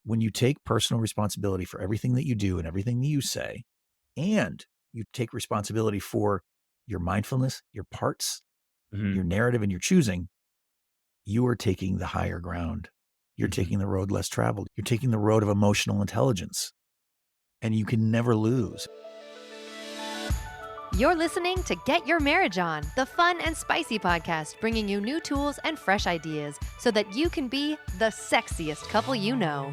when you take personal responsibility for everything that you do and everything that you say, and you take responsibility for your mindfulness, your parts, Hmm. your narrative, and your choosing, you are taking the higher ground. You're Hmm. taking the road less traveled. You're taking the road of emotional intelligence, and you can never lose. You're listening to Get Your Marriage On, the fun and spicy podcast bringing you new tools and fresh ideas so that you can be the sexiest couple you know.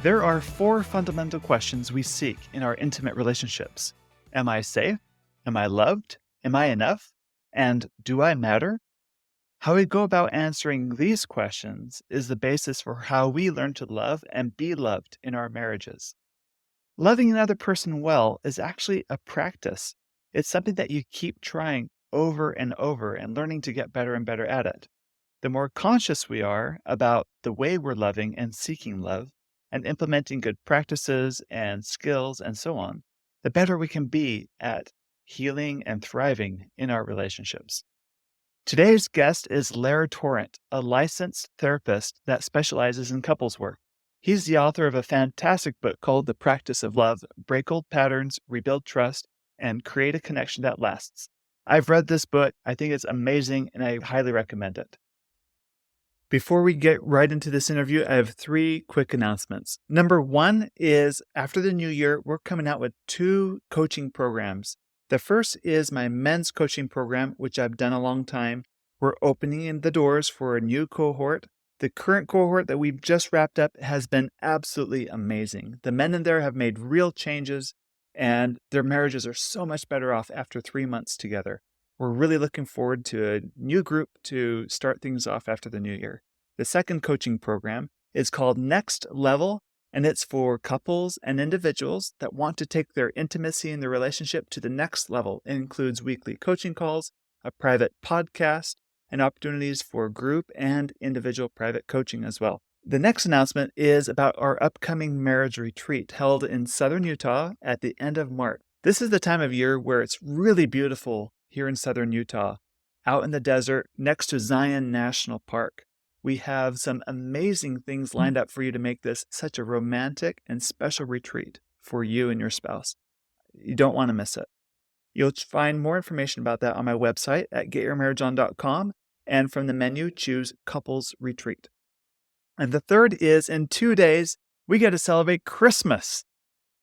There are 4 fundamental questions we seek in our intimate relationships. Am I safe? Am I loved? Am I enough? And do I matter? How we go about answering these questions is the basis for how we learn to love and be loved in our marriages. Loving another person well is actually a practice. It's something that you keep trying over and over and learning to get better and better at it. The more conscious we are about the way we're loving and seeking love and implementing good practices and skills and so on, the better we can be at healing and thriving in our relationships. Today's guest is Lair Torrent, a licensed therapist that specializes in couples work. He's the author of a fantastic book called The Practice of Love: Break Old Patterns, Rebuild Trust, and Create a Connection that Lasts. I've read this book. I think it's amazing, and I highly recommend it. Before we get right into this interview, I have 3 quick announcements. Number 1 is after the new year, we're coming out with 2 coaching programs. The first is my men's coaching program, which I've done a long time. We're opening in the doors for a new cohort. The current cohort that we've just wrapped up has been absolutely amazing. The men in there have made real changes, and their marriages are so much better off after 3 months together. We're really looking forward to a new group to start things off after the new year. The second coaching program is called Next Level, and it's for couples and individuals that want to take their intimacy in their relationship to the next level. It includes weekly coaching calls, a private podcast, and opportunities for group and individual private coaching as well. The next announcement is about our upcoming marriage retreat held in southern Utah at the end of March. This is the time of year where it's really beautiful here in southern Utah, out in the desert next to Zion National Park. We have some amazing things lined up for you to make this such a romantic and special retreat for you and your spouse. You don't want to miss it. You'll find more information about that on my website at getyourmarriageon.com, and from the menu, choose Couples Retreat. And the third is in 2 days, we get to celebrate Christmas.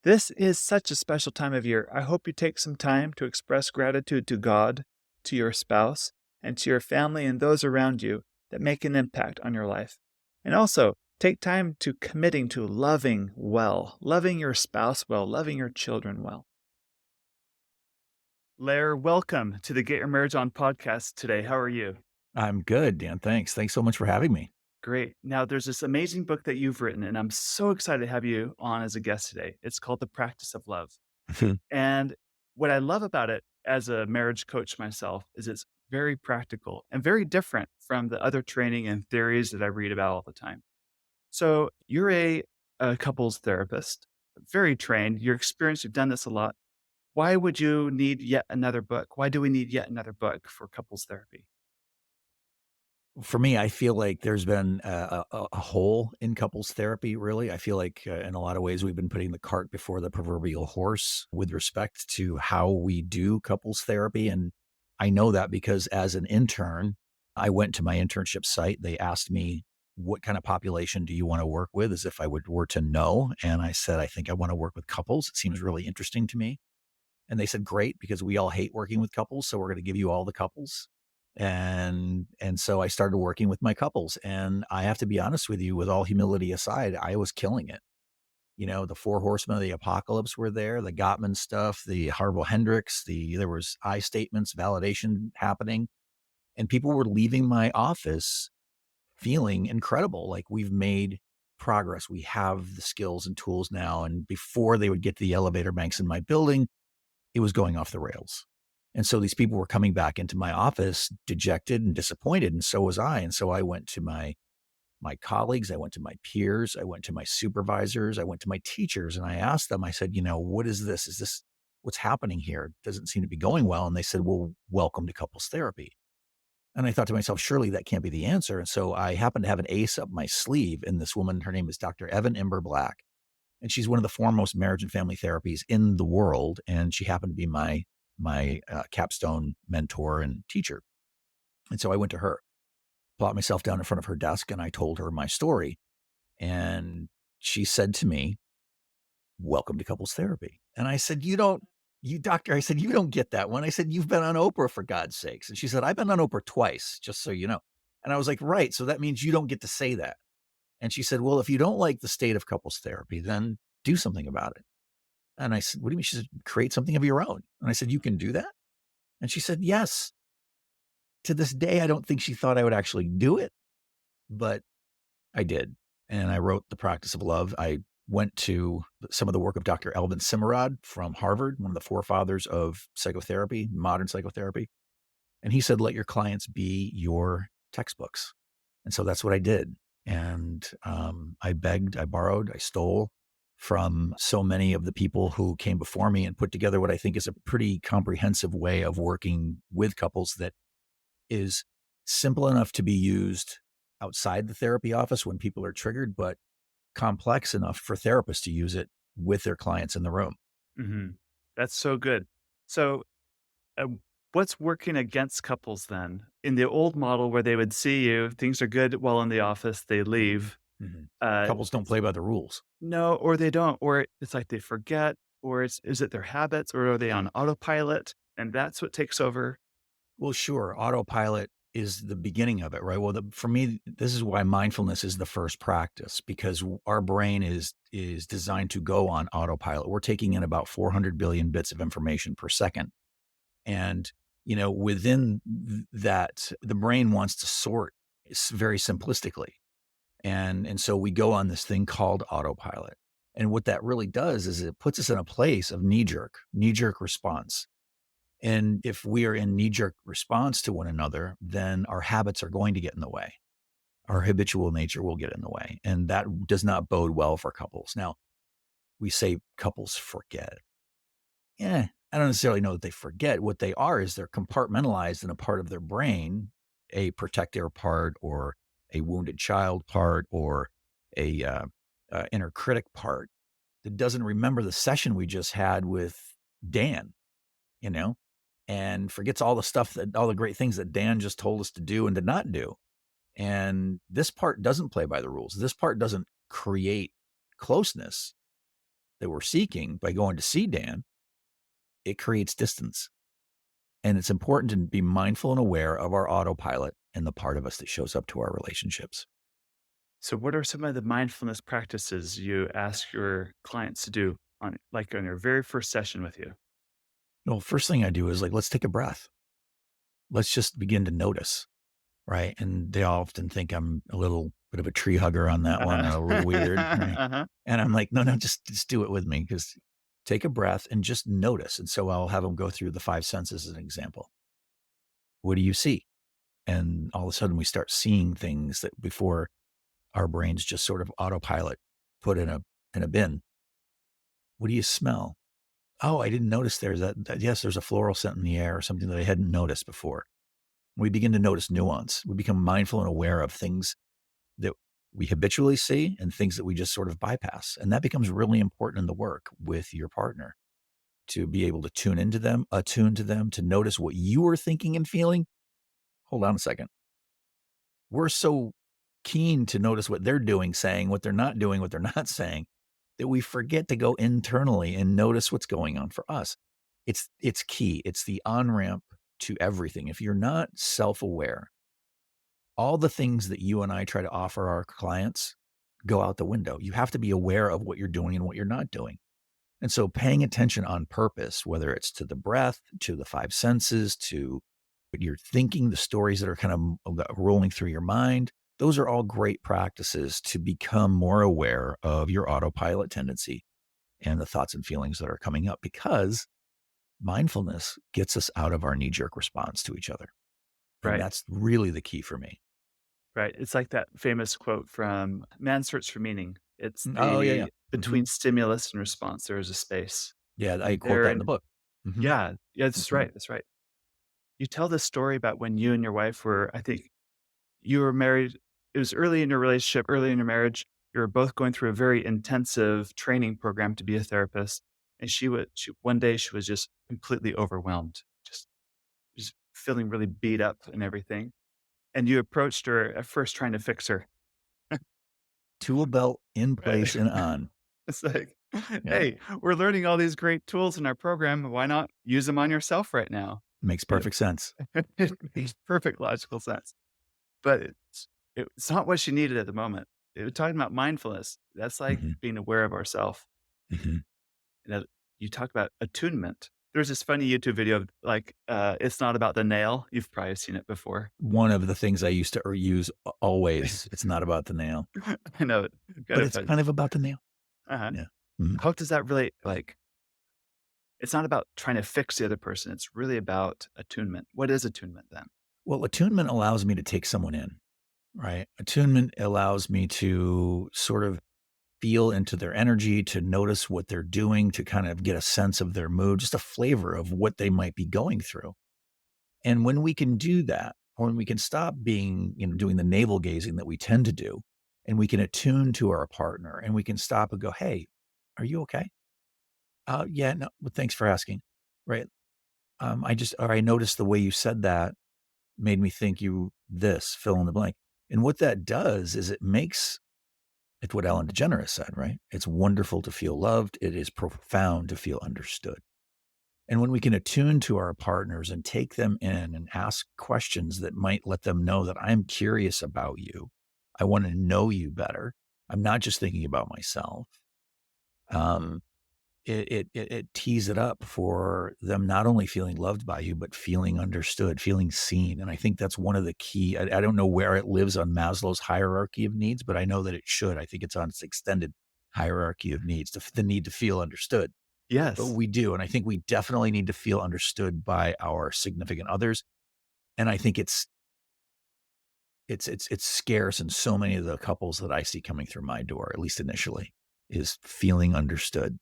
This is such a special time of year. I hope you take some time to express gratitude to God, to your spouse, and to your family and those around you that make an impact on your life. And also, take time to committing to loving well, loving your spouse well, loving your children well. Lair, welcome to the Get Your Marriage On podcast today. How are you? I'm good, Dan. Thanks. Thanks so much for having me. Great. Now, there's this amazing book that you've written, and I'm so excited to have you on as a guest today. It's called The Practice of Love. And what I love about it as a marriage coach myself is it's very practical and very different from the other training and theories that I read about all the time. So you're a couples therapist, very trained, you're experienced, you've done this a lot. Why would you need yet another book? Why do we need yet another book for couples therapy? For me, I feel like there's been a hole in couples therapy, really. I feel like in a lot of ways, we've been putting the cart before the proverbial horse with respect to how we do couples therapy. And I know that because as an intern, I went to my internship site. They asked me, what kind of population do you want to work with, as if I were to know. And I said, I think I want to work with couples. It seems really interesting to me. And they said, great, because we all hate working with couples. So we're going to give you all the couples. And so I started working with my couples. And I have to be honest with you, with all humility aside, I was killing it. You know, the 4 horsemen of the apocalypse were there, the Gottman stuff, the Harville Hendricks, there was I statements, validation happening. And people were leaving my office feeling incredible. Like, we've made progress. We have the skills and tools now. And before they would get to the elevator banks in my building, it was going off the rails. And so these people were coming back into my office dejected and disappointed, and so was I. And so I went to my colleagues, I went to my peers, I went to my supervisors, I went to my teachers, and I asked them, I said, what is this? Is this what's happening here? It doesn't seem to be going well. And they said, well, welcome to couples therapy. And I thought to myself, surely that can't be the answer. And so I happened to have an ace up my sleeve. And this woman, her name is Dr. Evan Imber Black. And she's one of the foremost marriage and family therapies in the world. And she happened to be my capstone mentor and teacher. And so I went to her, plopped myself down in front of her desk, and I told her my story. And she said to me, "Welcome to couples therapy." And I said, you doctor, I said, "You don't get that one." I said, "You've been on Oprah for God's sakes." And she said, "I've been on Oprah twice, just so you know." And I was like, "Right. So that means you don't get to say that." And she said, "Well, if you don't like the state of couples therapy, then do something about it." And I said, "What do you mean?" She said, "Create something of your own." And I said, "You can do that?" And she said, "Yes." To this day, I don't think she thought I would actually do it, but I did. And I wrote The Practice of Love. I went to some of the work of Dr. Elvin Simmerod from Harvard, one of the forefathers of psychotherapy, modern psychotherapy. And he said, let your clients be your textbooks. And so that's what I did. And I begged, I borrowed, I stole from so many of the people who came before me and put together what I think is a pretty comprehensive way of working with couples that is simple enough to be used outside the therapy office when people are triggered, but complex enough for therapists to use it with their clients in the room. Hmm. That's so good. So, uh, what's working against couples then? In the old model where they would see you, things are good while in the office, they leave. Mhm. Uh, Couples don't play by the rules. no, or they don't, or it's like they forget, or is it their habits, or are they on autopilot? And that's what takes over. Well, sure, autopilot is the beginning of it, right? Well, for me, this is why mindfulness is the first practice because our brain is designed to go on autopilot. We're taking in about 400 billion bits of information per second, and within that, the brain wants to sort very simplistically, and so we go on this thing called autopilot. And what that really does is it puts us in a place of knee jerk response. And if we are in knee jerk response to one another, then our habits are going to get in the way. Our habitual nature will get in the way. And that does not bode well for couples. Now, we say couples forget. Yeah, I don't necessarily know that they forget. What they are is they're compartmentalized in a part of their brain, a protector part or a wounded child part or a inner critic part that doesn't remember the session we just had with Dan, you know, and forgets all the great things that Dan just told us to do and to not do. And this part doesn't play by the rules. This part doesn't create closeness that we're seeking by going to see Dan. It creates distance. And it's important to be mindful and aware of our autopilot and the part of us that shows up to our relationships. So, what are some of the mindfulness practices you ask your clients to do on your very first session with you? Well, first thing I do is like, let's take a breath. Let's just begin to notice. Right. And they often think I'm a little bit of a tree hugger on that one, Uh-huh. a little weird. Right. Uh-huh. And I'm like, no, no, just do it with me. Because take a breath and just notice. And so I'll have them go through the five senses as an example. What do you see? And all of a sudden we start seeing things that before our brains just sort of autopilot put in a bin. What do you smell? Oh, I didn't notice yes, there's a floral scent in the air or something that I hadn't noticed before. We begin to notice nuance. We become mindful and aware of things that we habitually see and things that we just sort of bypass. And that becomes really important in the work with your partner to be able to tune into them, attune to them, to notice what you are thinking and feeling. Hold on a second. We're so keen to notice what they're doing, saying, what they're not doing, what they're not saying, that we forget to go internally and notice what's going on for us. It's key. It's the on-ramp to everything. If you're not self-aware, all the things that you and I try to offer our clients go out the window. You have to be aware of what you're doing and what you're not doing. And so paying attention on purpose, whether it's to the breath, to the five senses, to what you're thinking, the stories that are kind of rolling through your mind, those are all great practices to become more aware of your autopilot tendency and the thoughts and feelings that are coming up because mindfulness gets us out of our knee jerk response to each other. And Right, that's really the key for me. right. It's like that famous quote from Man's Search for Meaning. It's Oh, yeah, yeah. the between Mhm. stimulus and response, there is a space. Yeah, I And quote that in the therein, book. Mhm, yeah, yeah, that's mhm. right. That's right. You tell this story about when you and your wife were, I think you were married. It was early in your relationship, early in your marriage. You were both going through a very intensive training program to be a therapist. And one day she was just completely overwhelmed, just feeling really beat up and everything. And you approached her at first trying to fix her. Tool belt in place Right? and on. It's like, Yeah. hey, we're learning all these great tools in our program. Why not use them on yourself right now? Makes You know, perfect sense. it makes perfect logical sense. But it's not what she needed at the moment. It was talking about mindfulness. That's like Mhm. being aware of ourself. Mhm. You know, you talk about attunement. There's this funny YouTube video of like, it's not about the nail. You've probably seen it before. One of the things I used to use always, it's not about the nail, I know, kind but of it's funny. kind of about the nail. Uh-huh. Yeah. Mhm. How does that relate? Like, it's not about trying to fix the other person. It's really about attunement. What is attunement then? Well, attunement allows me to take someone in, right? Attunement allows me to sort of feel into their energy, to notice what they're doing, to kind of get a sense of their mood, just a flavor of what they might be going through. And when we can do that, or when we can stop being, doing the navel gazing that we tend to do, and we can attune to our partner and we can stop and go, hey, are you okay? Yeah, no, well, thanks for asking. Right. Or I noticed the way you said that made me think you this, fill in the blank. And what that does is it makes it's what Ellen DeGeneres said, right? It's wonderful to feel loved. It is profound to feel understood. And when we can attune to our partners and take them in and ask questions that might let them know that I'm curious about you, I want to know you better. I'm not just thinking about myself. Um, it tees it up for them not only feeling loved by you, but feeling understood, feeling seen. And I think that's one of the key. I don't know where it lives on Maslow's hierarchy of needs, but I know that it should. I think it's on its extended hierarchy of needs, the need to feel understood. But Yes. we do, and I think we definitely need to feel understood by our significant others, and I think it's scarce in so many of the couples that I see coming through my door, at least initially, is feeling understood.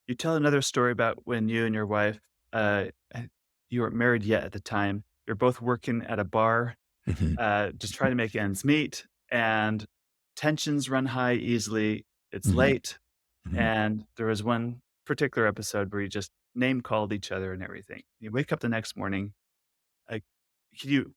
You tell another story about when you and your wife, you weren't married yet at the time. You're both working at a bar, Mhm, just trying to make ends meet, and tensions run high easily. It's mhm, late, mhm. and there was one particular episode where you just name called each other and everything. You wake up the next morning, like,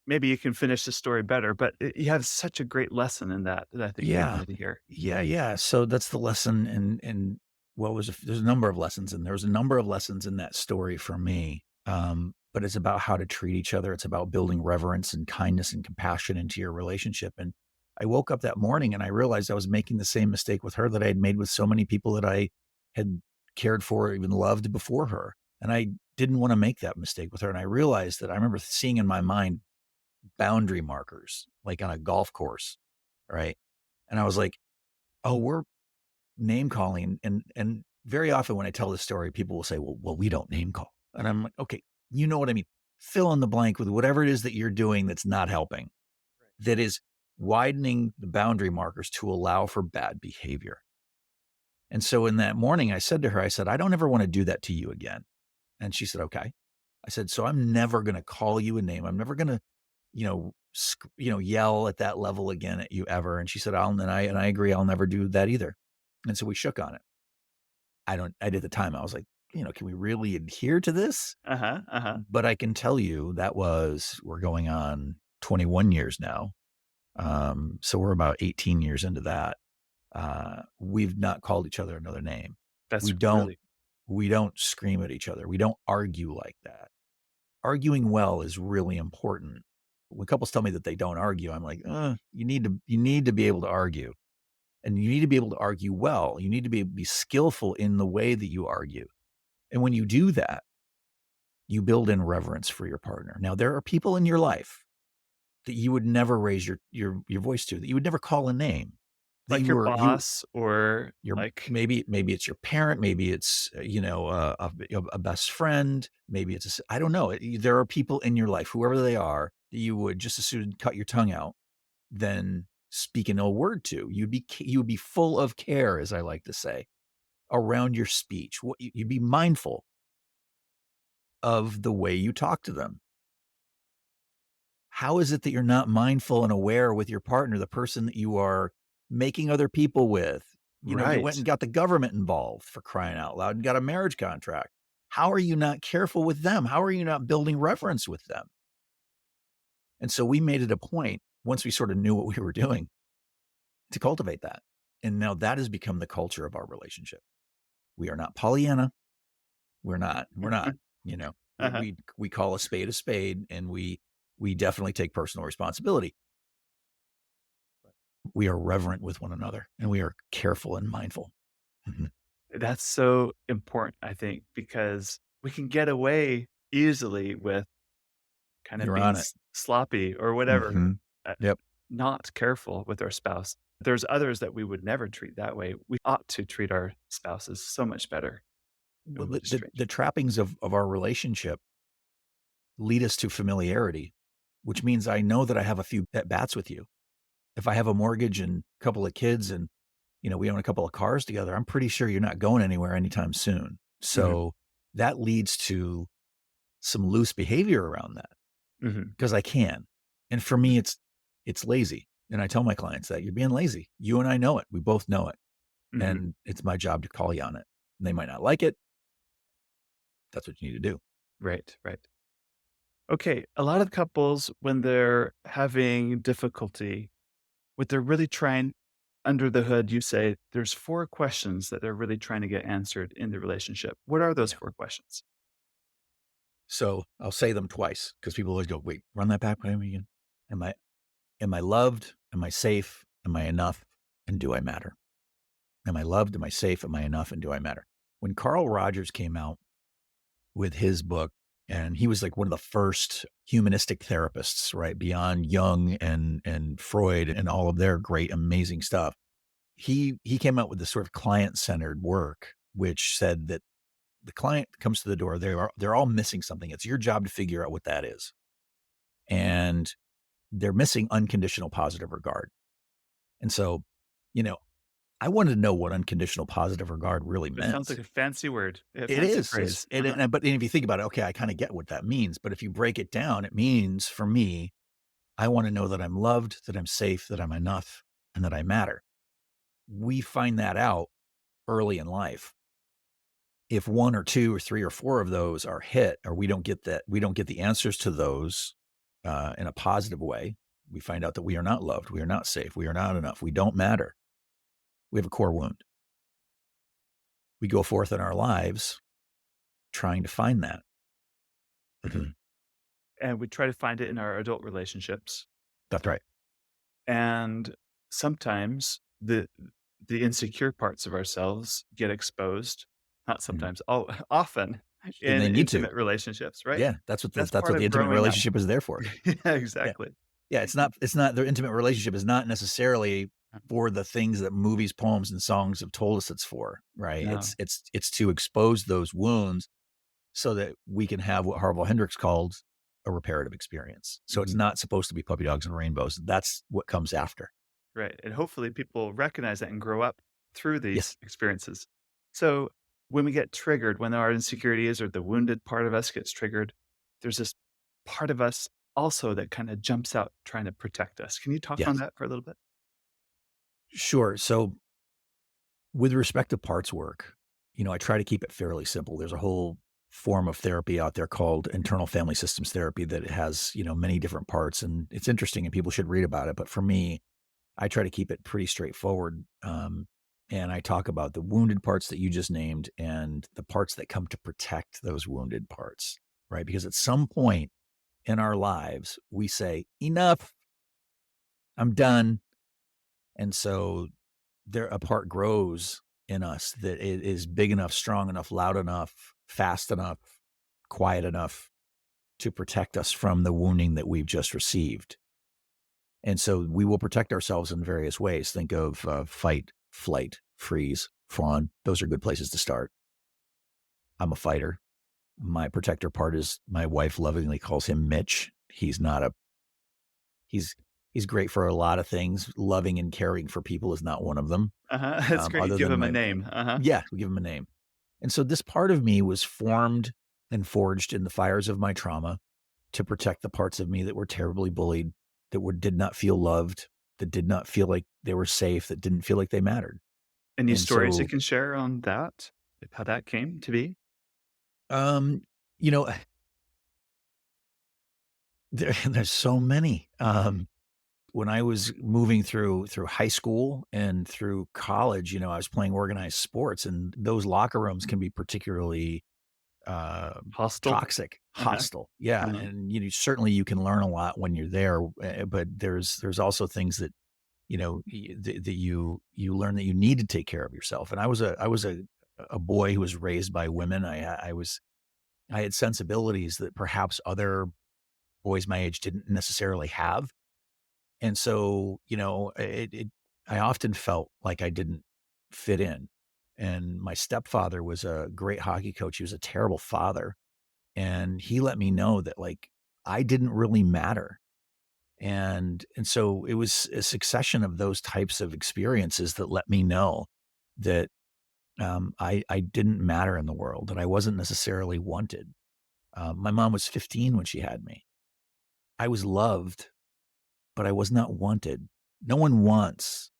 maybe you can finish the story better, but you have such a great lesson in that that I think we Yeah. wanted to hear. Yeah, yeah, so that's the lesson and what was there's a number of lessons, and there was a number of lessons in that story for me, but it's about how to treat each other, it's about building reverence and kindness and compassion into your relationship, and I woke up that morning and I realized I was making the same mistake with her that I had made with so many people that I had cared for or even loved before her, and I didn't wanna make that mistake with her, and I realized that I remember seeing in my mind boundary markers, like on a golf course, right? And I was like, "Oh, we're name calling." And very often when I tell this story, people will say, "Well, we don't name call." And I'm like, "Okay, you know what I mean. Fill in the blank with whatever it is that you're doing that's not helping, that is widening the boundary markers to allow for bad behavior." And so in that morning, I said to her, I said, "I don't ever want to do that to you again." And she said, "Okay." I said, "So I'm never going to call you a name. I'm never going to yell at that level again at you ever." And she said, I agree. I'll never do that either. And so we shook on it. I did the time. I was like, can we really adhere to this? Uh-huh, uh-huh. But I can tell you we're going on 21 years now. So we're about 18 years into that. We've not called each other another name. We That's don't, really we don't scream at each other. We don't argue like that. Arguing well is really important. When couples tell me that they don't argue, I'm like, you need to be able to argue, and you need to be able to argue well. You need to be skillful in the way that you argue. And when you do that, you build in reverence for your partner. Now, there are people in your life that you would never raise your voice to, that you would never call a name, that like your boss or your like maybe it's your parent, maybe it's a best friend, maybe it's I don't know. There are people in your life, whoever they are, that you would just as soon cut your tongue out than speak an ill word to. You would be full of care, as I like to say, around your speech. You'd be mindful of the way you talk to them. How is it that you're not mindful and aware with your partner, the person that you are making other people with? You know, you went Right. and got the government involved, for crying out loud, and got a marriage contract. How are you not careful with them? How are you not building reverence with them? And so we made it a point, once we sort of knew what we were doing, to cultivate that. And now that has become the culture of our relationship. We are not Pollyanna. We're not, you know, we Uh-huh. we we call a spade, and we definitely take personal responsibility. We are reverent with one another, and we are careful and mindful. Mhm. That's so important, I think, because we can get away easily with kind of You're being on it. sloppy or whatever, Mhm. uh, Yep. not careful with our spouse. There's others that we would never treat that way. We ought to treat our spouses so much better Well, than we the do the strangers. the trappings of our relationship lead us to familiarity, which means I know that I have a few at bats with you. If I have a mortgage and a couple of kids and, we own a couple of cars together, I'm pretty sure you're not going anywhere anytime soon. Mhm, So that leads to some loose behavior around that mhm, because I can. And for mhm, me, it's lazy. And I tell my clients that you're being lazy. You and I know it. We both know it. mhm. And it's my job to call you on it. And they might not like it. That's what you need to do. Right, right. Okay, a lot of couples, when they're having difficulty, what they're really trying under the hood, you say there's 4 questions that they're really trying to get answered in the relationship. What are those Yeah. 4 questions? So I'll say them twice because people always go, wait, run that back by me again. Am I am I loved? Am I safe? Am I enough? And do I matter? Am I loved? Am I safe? Am I enough? And do I matter? When Carl Rogers came out with his book, and he was like one of the first humanistic therapists, right? Beyond Jung and Freud and all of their great, amazing stuff. He came out with this sort of client-centered work, which said that the client comes to the door, they're all missing something. It's your job to figure out what that is. And they're missing unconditional positive regard. And so, you know, I wanted to know what unconditional positive regard really It sounds like meant. a fancy word, a It fancy is. phrase. But if you think about it, okay, I kind of get what that means. But if you break it down, it means for me, I want to know that I'm loved, that I'm safe, that I'm enough, and that I matter. We find that out early in life. If one or two or three or four of those are hit, or we don't get the answers to those in a positive way, we find out that we are not loved, we are not safe, we are not enough, we don't matter. We have a core wound. We go forth in our lives trying to find that. Mhm. And we try to find it in our adult relationships. That's right. And sometimes the insecure parts of ourselves get exposed, not Mhm. sometimes, oh, often And in they need to. intimate relationships, right? Yeah, That's that's part what the of intimate growing up. relationship is there for. Yeah, Yeah. exactly. Yeah, it's not their intimate relationship is not necessarily for the things that movies, poems, and songs have told us it's for, right? No. It's to expose those wounds so that we can have what Harville Hendrix called a reparative experience. So it's Mhm. not supposed to be puppy dogs and rainbows. That's what comes after. Right, and hopefully people recognize that and grow up through these Yes. experiences. So, when we get triggered, when our insecurities or the wounded part of us gets triggered, there's this part of us also that kinda jumps out trying to protect us. Can you talk on Yes. that for a little bit? Sure. So with respect to parts work, I try to keep it fairly simple. There's a whole form of therapy out there called internal family systems therapy that has, many different parts, and it's interesting and people should read about it. But for me, I try to keep it pretty straightforward. And I talk about the wounded parts that you just named and the parts that come to protect those wounded parts, right? Because at some point in our lives, we say, enough, I'm done. And so there a part grows in us that it is big enough, strong enough, loud enough, fast enough, quiet enough to protect us from the wounding that we've just received. And so we will protect ourselves in various ways. Think of fight, flight, freeze, fawn. Those are good places to start. I'm a fighter. My protector part is my wife lovingly calls him Mitch. He's he's great for a lot of things. Loving and caring for people is not one of them. Uh-huh, that's great, you Other give than him a my name, uh-huh. Yeah, we give him a name. And so this part of me was formed and forged in the fires of my trauma to protect the parts of me that were terribly bullied, that did not feel loved, that did not feel like they were safe, that didn't feel like they mattered. Any And stories you so, can share on that? How that came to be? um, you know, there's so many. When I was moving through high school and through college, I was playing organized sports, and those locker rooms can be particularly uh, Hostel? toxic, Uh-huh, hostile. Yeah, uh-huh. and certainly you can learn a lot when you're there, but there's also things that that you learn that you need to take care of yourself. And I was a boy who was raised by women. I had sensibilities that perhaps other boys my age didn't necessarily have. And so, I often felt like I didn't fit in. And my stepfather was a great hockey coach. He was a terrible father. And he let me know that, like, I didn't really matter. And so it was a succession of those types of experiences that let me know that I didn't matter in the world, that I wasn't necessarily wanted. My mom was 15 when she had me. I was loved, but I was not wanted. No one wants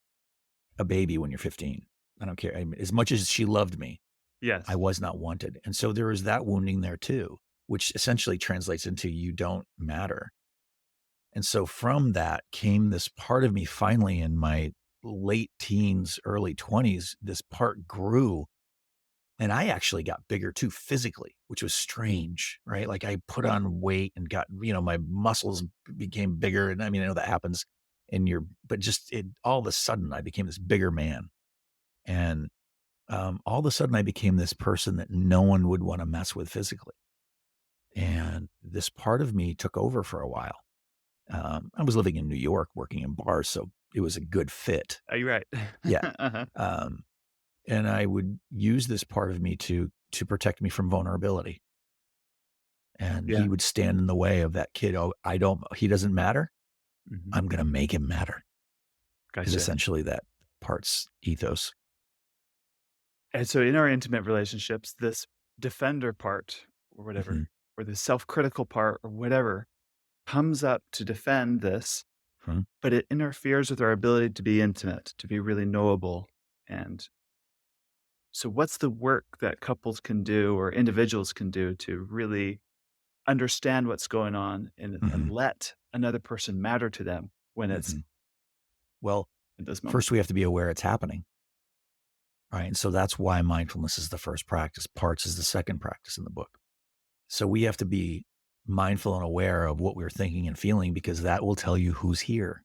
a baby when you're 15. I don't care. I mean, as much as she loved me, I Yes. was not wanted. And so there was that wounding there too, which essentially translates into you don't matter. And so from that came this part of me finally in my late teens, early 20s. This part grew, and I actually got bigger too physically, which was strange, right? Like I put on weight and got, my muscles became bigger. And I mean, I know that happens in but just all of a sudden I became this bigger man. And all of a sudden I became this person that no one would want to mess with physically. And this part of me took over for a while. I was living in New York working in bars, so it was a good fit. Are you right? Yeah. Uh-huh. Um, and I would use this part of me to protect me from vulnerability. And Yeah. he would stand in the way of that kid. Oh, he doesn't matter. Mhm. I'm going to make him matter, is Gotcha. essentially that part's ethos. And so in our intimate relationships, this defender part or Hmm. whatever, or the self-critical part or whatever comes up to defend this, Hmm. but it interferes with our ability to be intimate, to be really knowable. And so what's the work that couples can do or individuals can do to really understand what's going on and Hmm. let another person matter to them when it's Hmm. Well, in those first moments? we have to be aware it's happening. Right. And so that's why mindfulness is the first practice. Parts is the second practice in the book. So we have to be mindful and aware of what we're thinking and feeling, because that will tell you who's here.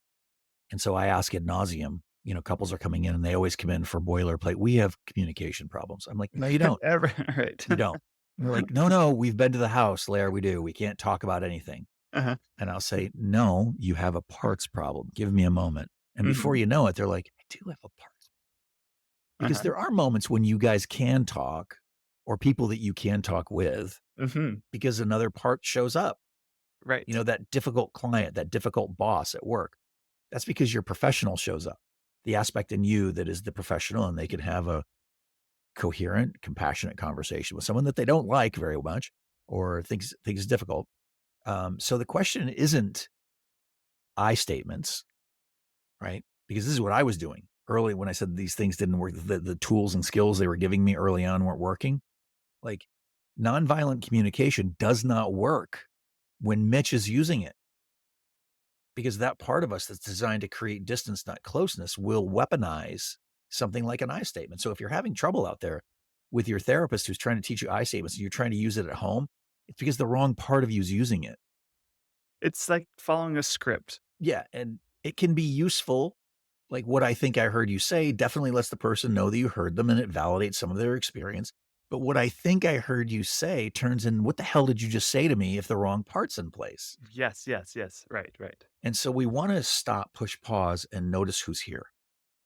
And so I ask ad nauseum, couples are coming in and they always come in for boilerplate. We have communication problems. I'm like, no, you don't. Ever right. You don't. And they're like, no, no, we've been to the house, Lair. We do. We can't talk about anything. Uh-huh. And I'll say, no, you have a parts problem. Give me a moment. And before Mhm. you know it, they're like, I do have a parts, because Uh-huh. there are moments when you guys can talk, or people that you can talk with, Mhm. because another part shows up. Right. That difficult client, that difficult boss at work. That's because your professional shows up. The aspect in you that is the professional, and they can have a coherent, compassionate conversation with someone that they don't like very much or thinks is difficult. So the question isn't I statements, right? Because this is what I was doing early when I said these things didn't work. The tools and skills they were giving me early on weren't working. Like, nonviolent communication does not work when Mitch is using it, because that part of us that's designed to create distance, not closeness, will weaponize something like an I statement. So if you're having trouble out there with your therapist who's trying to teach you I statements and you're trying to use it at home, it's because the wrong part of you is using it. It's like following a script. Yeah. And it can be useful. Like what I think I heard you say definitely lets the person know that you heard them and it validates some of their experience. But what I think I heard you say turns in, what the hell did you just say to me, if the wrong part's in place? Yes, yes, yes. Right, right. And so we want to stop, push pause, and notice who's here.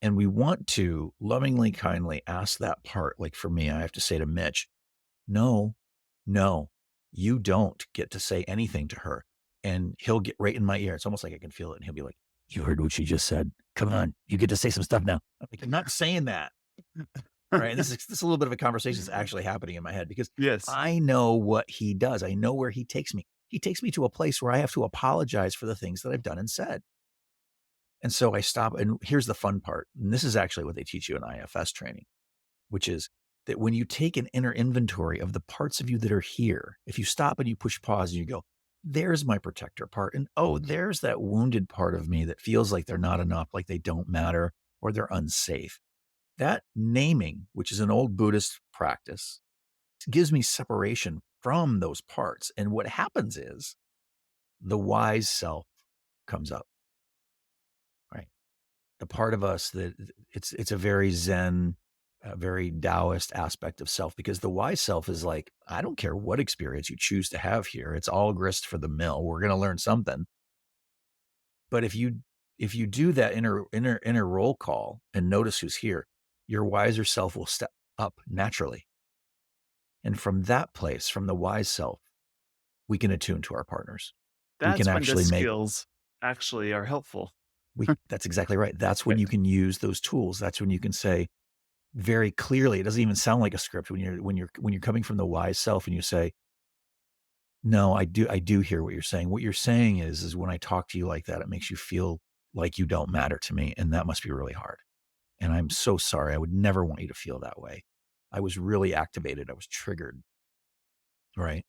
And we want to lovingly, kindly ask that part. Like for me, I have to say to Mitch, no, no, you don't get to say anything to her. And he'll get right in my ear. It's almost like I can feel it. And he'll be like, you heard what she just said. Come on, you get to say some stuff now. I'm like, I'm not saying that. right? And this is a little bit of a conversation that's actually happening in my head because Yes. I know what he does. I know where he takes me. He takes me to a place where I have to apologize for the things that I've done and said. And so I stop. And here's the fun part. And this is actually what they teach you in IFS training, which is that when you take an inner inventory of the parts of you that are here, if you stop and you push pause and you go, there's my protector part. And oh, there's that wounded part of me that feels like they're not enough, like they don't matter or they're unsafe. That naming, which is an old Buddhist practice, gives me separation from those parts. And what happens is the wise self comes up, right? The part of us that it's a very Zen, very Taoist aspect of self because the wise self is like, I don't care what experience you choose to have here. It's all grist for the mill. We're going to learn something. But if you do that inner roll call and notice who's here, your wiser self will step up naturally. And from that place, from the wise self, we can attune to our partners. We can That's when the actually make skills actually are helpful. we that's exactly right. That's when Right. you can use those tools. That's when you can say very clearly, it doesn't even sound like a script when you're coming from the wise self and you say, "No, I do hear what you're saying. What you're saying is when I talk to you like that, it makes you feel like you don't matter to me, and that must be really hard. And I'm so sorry. I would never want you to feel that way. I was really activated. I was triggered." Right?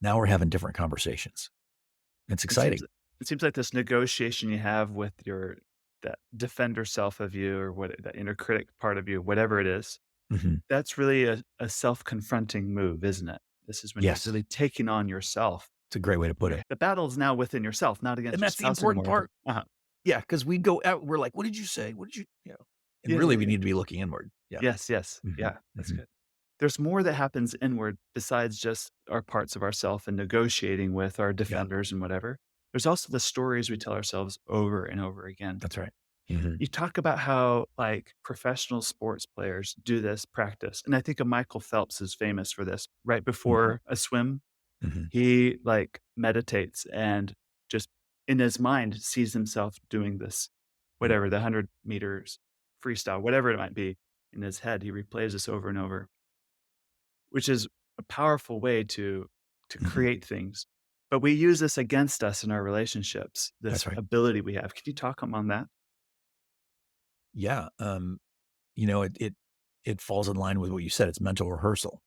Now we're having different conversations. It's It seems exciting. it seems like this negotiation you have with your that defender self of you or what that inner critic part of you, whatever it is, Mhm. that's really a self-confronting move, isn't it? This is when you're Yes. really taking on yourself. It's a great way to put it. The battle is now within yourself, not against And your that's the spouse important anymore, but part. Yeah, because we go out, we're like, "What did you say? What did you" and Yeah, really yeah, we yeah. need to be looking inward. Yeah. Yes, yes. Mhm, Yeah, that's mhm. good. There's more that happens inward besides just our parts of ourself and negotiating with our Yeah, defenders and whatever. There's also the stories we tell ourselves over and over again. that's right. Mhm, You talk about how, like, professional sports players do this practice, and I think of Michael Phelps is famous for this. Right mhm, before a swim, mhm, he, like, meditates and just in his mind sees himself doing this, mm, whatever, the 100 meters freestyle, whatever it might be. In his head, he replays this over and over, which is a powerful way to mhm. create things. But we use this against us in our relationships, this That's right. ability we have. Can you talk on that? Yeah, it falls in line with what you said. It's mental rehearsal,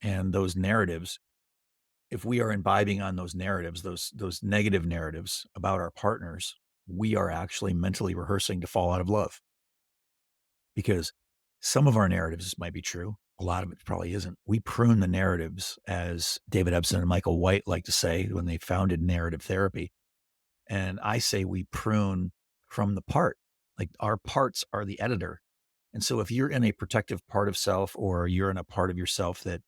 and those narratives, if we are imbibing on those narratives, those negative narratives about our partners, we are actually mentally rehearsing to fall out of love because some of our narratives might be true. A lot of it probably isn't. We prune the narratives, as David Epson and Michael White like to say when they founded narrative therapy. And I say we prune from the part. Like our parts are the editor. And so if you're in a protective part of self or you're in a part of yourself that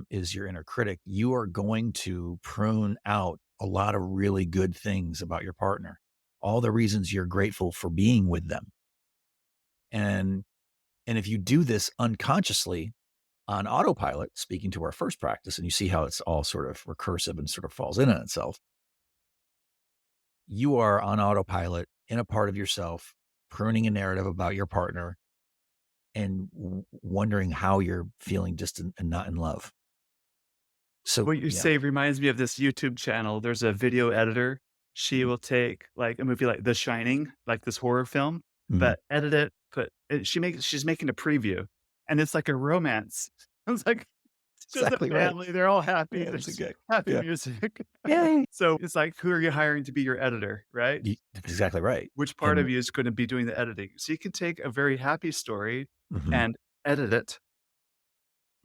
is your inner critic, you are going to prune out a lot of really good things about your partner, all the reasons you're grateful for being with them. And if you do this unconsciously on autopilot, speaking to our first practice, and you see how it's all sort of recursive and sort of falls in on itself, you are on autopilot in a part of yourself, pruning a narrative about your partner and wondering how you're feeling distant and not in love. So, What you yeah. say reminds me of this YouTube channel. There's a video editor. She Mhm. will take, like, a movie like The Shining, like this horror film, Mhm. but edit it, she's making a preview, and it's like a romance. It's like just a Exactly right. family, they're all happy, Yeah, that's a there's good. happy Yeah. music. Yeah. So, it's like, who are you hiring to be your editor, right? That's exactly right. Which part of And you is gonna be doing the editing? So you can take a very happy story mhm. and edit it,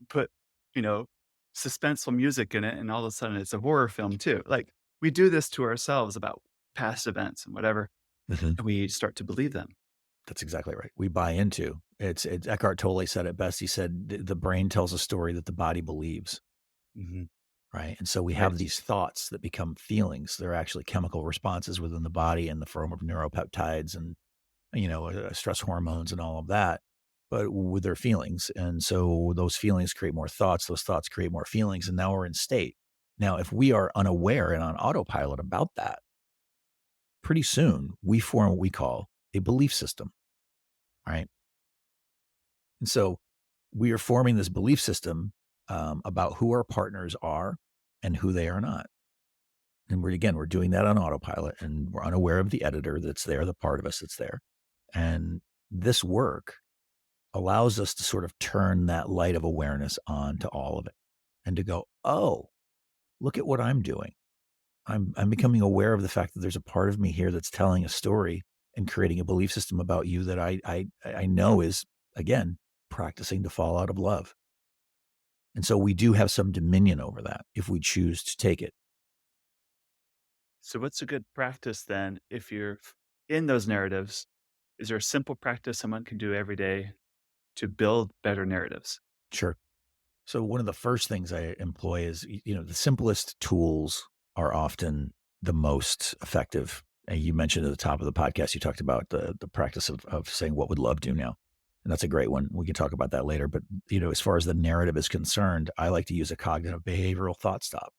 put, you know, suspenseful music in it, and all of a sudden it's a horror film too. Like, we do this to ourselves about past events and whatever, Mhm. and we start to believe them. That's exactly right. We buy into it's Eckhart Tolle said it best. He said the brain tells a story that the body believes. Mhm. Right. And so we have Right. these thoughts that become feelings. They're actually chemical responses within the body in the form of neuropeptides and, stress hormones and all of that, but with their feelings. And so those feelings create more thoughts. Those thoughts create more feelings. And now we're in state. Now, if we are unaware and on autopilot about that, pretty soon we form what we call a belief system. Right. And so we are forming this belief system about who our partners are and who they are not. And we're doing that on autopilot and we're unaware of the editor that's there, the part of us that's there. And this work allows us to sort of turn that light of awareness on to all of it and to go, oh, look at what I'm doing. I'm becoming aware of the fact that there's a part of me here that's telling a story and creating a belief system about you that I know is, again, practicing to fall out of love. And so we do have some dominion over that if we choose to take it. So, what's a good practice then if you're in those narratives? Is there a simple practice someone can do every day to build better narratives? Sure. So one of the first things I employ is, the simplest tools are often the most effective. And you mentioned at the top of the podcast, you talked about the practice of saying, what would love do now? And that's a great one. We can talk about that later. But, as far as the narrative is concerned, I like to use a cognitive behavioral thought stop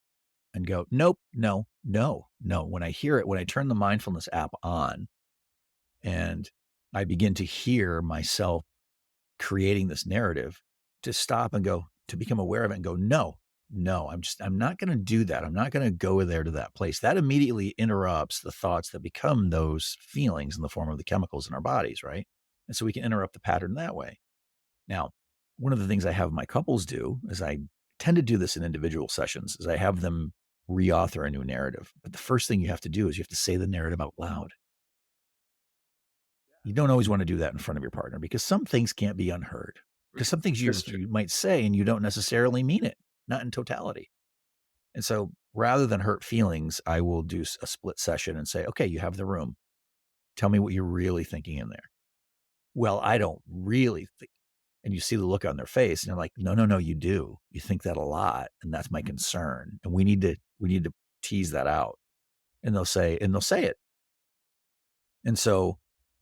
and go, nope, no, no, no. When I hear it, when I turn the mindfulness app on and I begin to hear myself creating this narrative, to stop and go, to become aware of it and go, no, no, I'm not going to do that. I'm not going to go there to that place. That immediately interrupts the thoughts that become those feelings in the form of the chemicals in our bodies, right? And so we can interrupt the pattern that way. Now, one of the things I have my couples do is I tend to do this in individual sessions is I have them reauthor a new narrative. But the first thing you have to do is you have to say the narrative out loud. You don't always want to do that in front of your partner because some things can't be unheard. Because some things That's true. you might say and you don't necessarily mean it, not in totality. And so rather than hurt feelings, I will do a split session and say, okay, you have the room. Tell me what you're really thinking in there. Well, I don't really think. And you see the look on their face and they're like, no, no, no, you do. You think that a lot. And that's my concern. And we need to tease that out. And they'll say it. And so,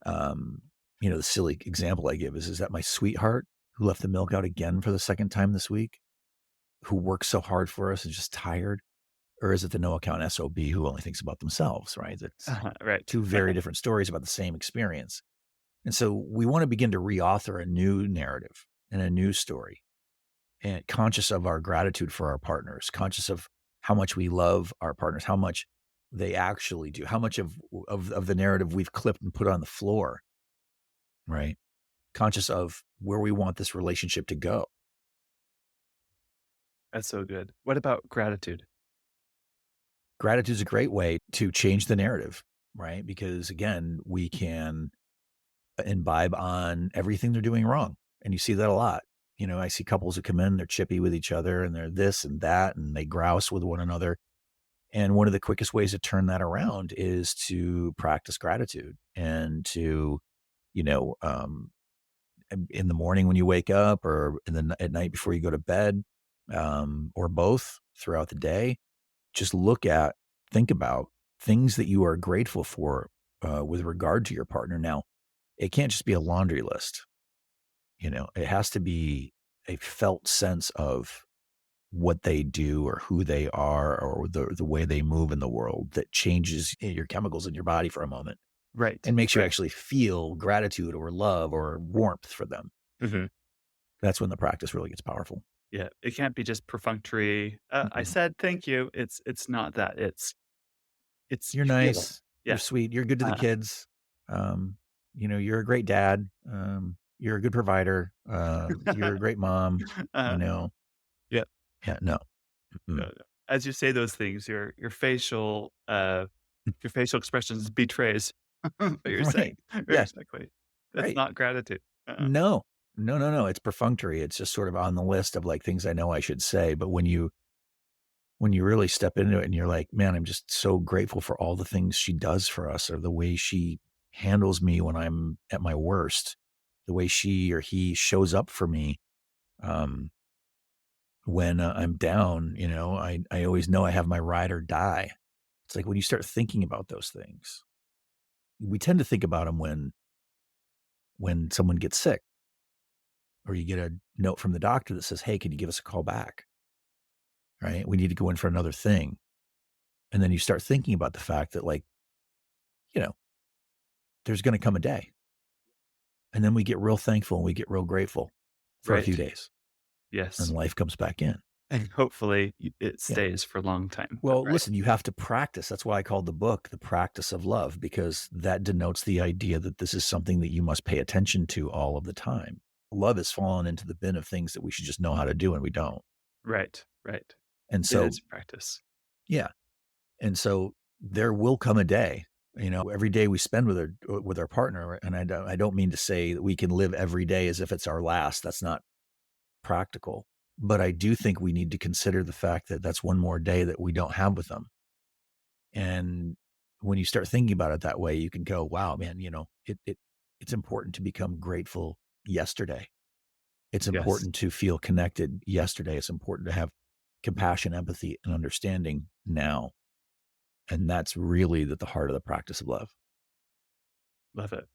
um, the silly example I give is that my sweetheart who left the milk out again for the second time this week, who works so hard for us and just tired? Or is it the no account SOB who only thinks about themselves, right? That's Right. two very different stories about the same experience. And so we want to begin to reauthor a new narrative and a new story and conscious of our gratitude for our partners, conscious of how much we love our partners, how much they actually do, how much of the narrative we've clipped and put on the floor, right? Conscious of where we want this relationship to go. That's so good. What about gratitude? Gratitude is a great way to change the narrative, right? Because again, we can imbibe on everything they're doing wrong. And you see that a lot. I see couples who come in, they're chippy with each other and they're this and that, and they grouse with one another. And one of the quickest ways to turn that around is to practice gratitude and to, you know, um, in the morning when you wake up or at night before you go to bed, or both throughout the day, just think about things that you are grateful for with regard to your partner. Now, it can't just be a laundry list. It has to be a felt sense of what they do or who they are or the way they move in the world that changes your chemicals in your body for a moment Right. and makes you Right. actually feel gratitude or love or warmth for them. Mhm. That's when the practice really gets powerful. Yeah. It can't be just perfunctory. I Mm-mm. said thank you. It's not that. It's You're you feel it. nice. You're Yeah. sweet. You're good to the Uh, kids. You're a great dad. You're a good provider. You're a great mom. You uh, know, yeah. yeah, no. No, Mm-mm. no. As you say those things, your facial expressions betrays what you're saying Right. very Yeah. quickly. That's Right. not gratitude. No. No, no, no. It's perfunctory. It's just sort of on the list of like things I know I should say. But when you really step into it and you're like, man, I'm just so grateful for all the things she does for us or the way she handles me when I'm at my worst, the way she or he shows up for me um, when I'm down, I always know I have my ride or die. It's like when you start thinking about those things, we tend to think about them when someone gets sick or you get a note from the doctor that says, hey, can you give us a call back? Right? We need to go in for another thing. And then you start thinking about the fact that like, you know, there's going to come a day. And then we get real thankful and we get real grateful for a few Right. days, and Yes. life comes back in. And hopefully it Yeah. stays for a long time. Well, Right. listen, you have to practice. That's why I called the book The Practice of Love, because that denotes the idea that this is something that you must pay attention to all of the time. Love has fallen into the bin of things that we should just know how to do and we don't. Right. Right. And It so, is practice. yeah. And so there will come a day, every day we spend with our partner, and I don't mean to say that we can live every day as if it's our last. That's not practical. But I do think we need to consider the fact that that's one more day that we don't have with them. And when you start thinking about it that way, you can go, wow, man, it's important to become grateful yesterday. It's Yes. important to feel connected yesterday. It's important to have compassion, empathy, and understanding now. And that's really at the heart of the practice of love. Love it.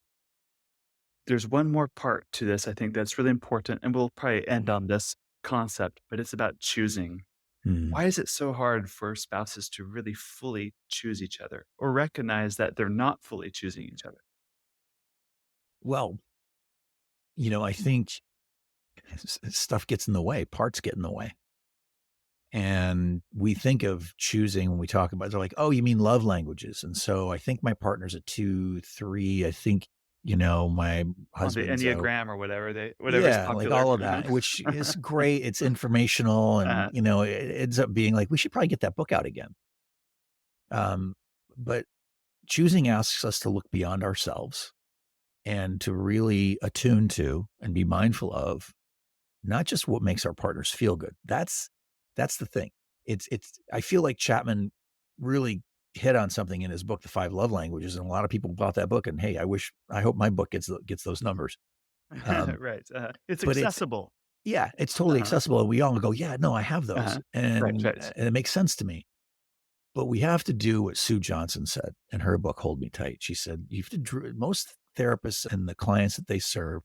There's one more part to this I think that's really important, and we'll probably end on this concept, but it's about choosing. Hmm. Why is it so hard for spouses to really fully choose each other or recognize that they're not fully choosing each other? Well, I think stuff gets in the way, parts get in the way. And we think of choosing when we talk about, they're like, oh, you mean love languages. And so I think my partner's a 2, 3. I think, my On the husband's a, Enneagram or whatever's yeah, like popular. all of Uh-huh. that, which is great. It's informational. And, Uh-huh. it ends up being like, we should probably get that book out again. Um, but choosing asks us to look beyond ourselves and to really attune to and be mindful of not just what makes our partners feel good. That's the thing. It's I feel like Chapman really hit on something in his book, The 5 Love Languages, and a lot of people bought that book and, hey, I hope my book gets those numbers. Um, Right. It's but accessible. it's totally Uh-huh. accessible, and we all go, "Yeah, no, I have those." Uh-huh. Right, And right. and it makes sense to me. But we have to do what Sue Johnson said in her book, Hold Me Tight. She said, "You have to most therapists and the clients that they serve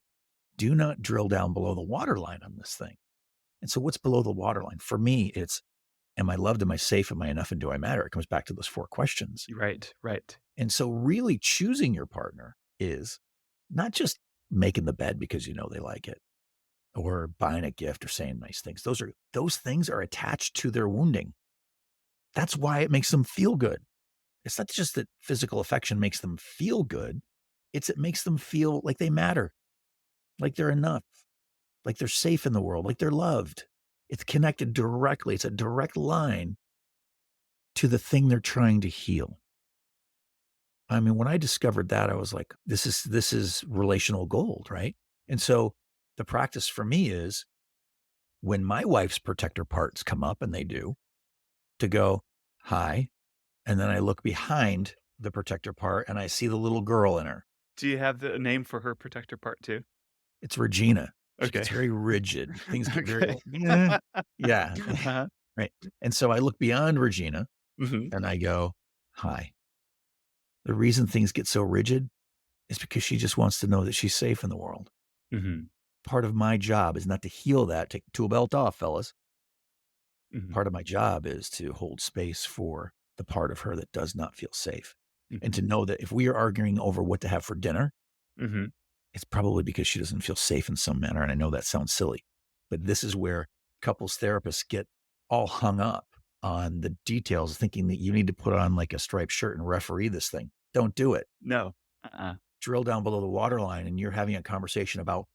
do not drill down below the waterline on this thing." And so what's below the waterline? For me, it's, am I loved? Am I safe? Am I enough? And do I matter? It comes back to those 4 questions. Right, right. And so really choosing your partner is not just making the bed because you know they like it, or buying a gift or saying nice things. Those things are attached to their wounding. That's why it makes them feel good. It's not just that physical affection makes them feel good. It makes them feel like they matter, like they're enough, like they're safe in the world, like they're loved. It's connected directly. It's a direct line to the thing they're trying to heal. I mean, when I discovered that, I was like, this is relational gold, right? And so the practice for me is when my wife's protector parts come up, and they do, to go, hi. And then I look behind the protector part and I see the little girl in her. Do you have the name for her protector part too? It's Regina. She Okay. gets very rigid. Things get very, Okay. yeah, yeah. Uh-huh. Right. And so I look beyond Regina Mhm. and I go, hi. The reason things get so rigid is because she just wants to know that she's safe in the world. Mhm. Part of my job is not to heal that. Take the tool belt off, fellas. Mhm. Part of my job is to hold space for the part of her that does not feel safe. And Mhm. to know that if we are arguing over what to have for dinner, Mhm. it's probably because she doesn't feel safe in some manner. And I know that sounds silly, but this is where couples therapists get all hung up on the details, thinking that you need to put on like a striped shirt and referee this thing. Don't do it. No. Uh-uh. Drill down below the waterline and you're having a conversation about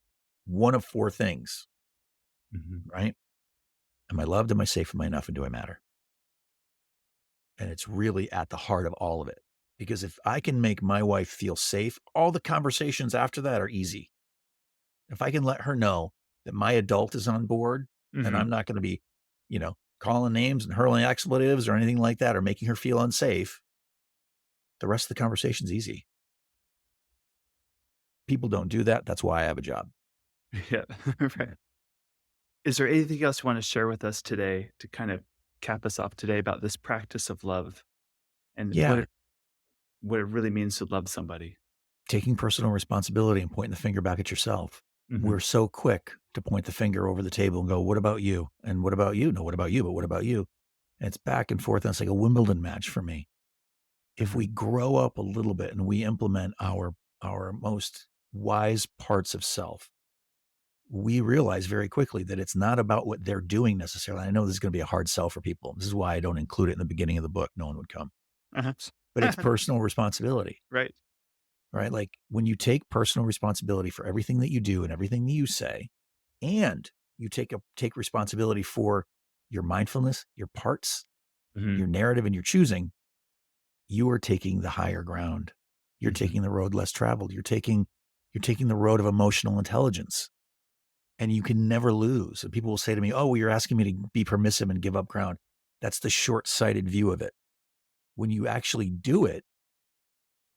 one of 4 things, Mhm. right? Am I loved? Am I safe? Am I enough? And do I matter? And it's really at the heart of all of it. Because if I can make my wife feel safe, all the conversations after that are easy. If I can let her know that my adult is on board and Mhm. I'm not going to be, calling names and hurling expletives or anything like that or making her feel unsafe, the rest of the conversation's easy. People don't do that. That's why I have a job. Yeah. Right. Is there anything else you want to share with us today to kind of cap us off today about this practice of love and Yeah. what it really means to love somebody? Taking personal responsibility and pointing the finger back at yourself. We're Mhm. so quick to point the finger over the table and go, what about you? And what about you? No, what about you? But what about you? And it's back and forth. And it's like a Wimbledon match for me. If Uh-huh. we grow up a little bit and we implement our most wise parts of self, we realize very quickly that it's not about what they're doing necessarily. I know this is going to be a hard sell for people. This is why I don't include it in the beginning of the book. No one would come. Uh-huh. But it's personal responsibility, Right. right? Like when you take personal responsibility for everything that you do and everything that you say, and you take responsibility for your mindfulness, your parts, Mhm. your narrative, and your choosing, you are taking the higher ground. You're Mhm. taking the road less traveled. You're taking the road of emotional intelligence. And you can never lose. And people will say to me, "Oh, well, you're asking me to be permissive and give up ground." That's the short-sighted view of it. When you actually do it,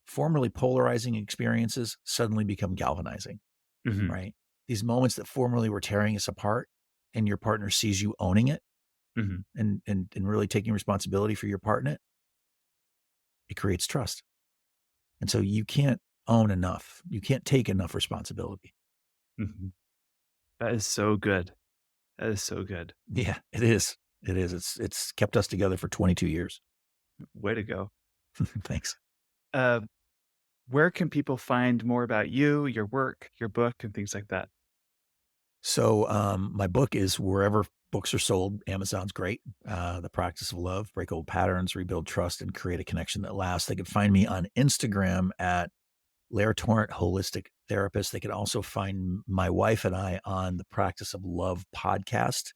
formerly polarizing experiences suddenly become galvanizing, Mhm. right? These moments that formerly were tearing us apart and your partner sees you owning it Mhm. and really taking responsibility for your part in it, it creates trust. And so you can't own enough. You can't take enough responsibility. Mhm. That is so good. That is so good. Yeah, it is. It is. It's kept us together for 22 years. Way to go. Thanks. Uh, where can people find more about you, your work, your book, and things like that? So my book is wherever books are sold. Amazon's great. The Practice of Love: Break Old Patterns, Rebuild Trust, and Create a Connection That Lasts. They can find me on Instagram at Lair Torrent Holistic Therapist. They can also find my wife and I on the Practice of Love podcast.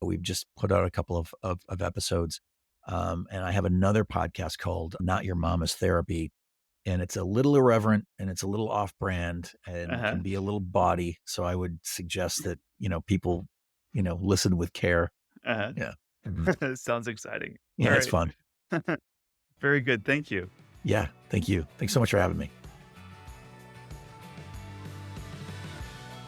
We've just put out a couple of episodes. And I have another podcast called Not Your Mama's Therapy. And it's a little irreverent and it's a little off brand and Uh-huh. can be a little bawdy. So I would suggest that, people, listen with care. Uh-huh. Yeah. Mhm. Sounds exciting. All Yeah, it's right. fun. Very good. Thank you. Yeah. Thank you. Thanks so much for having me.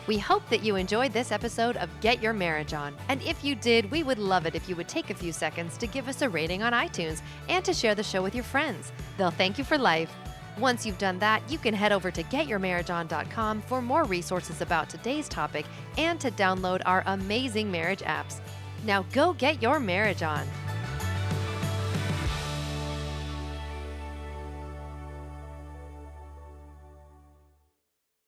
We hope that you enjoyed this episode of Get Your Marriage On. And if you did, we would love it if you would take a few seconds to give us a rating on iTunes and to share the show with your friends. They'll thank you for life. Once you've done that, you can head over to getyourmarriageon.com for more resources about today's topic and to download our amazing marriage apps. Now go get your marriage on.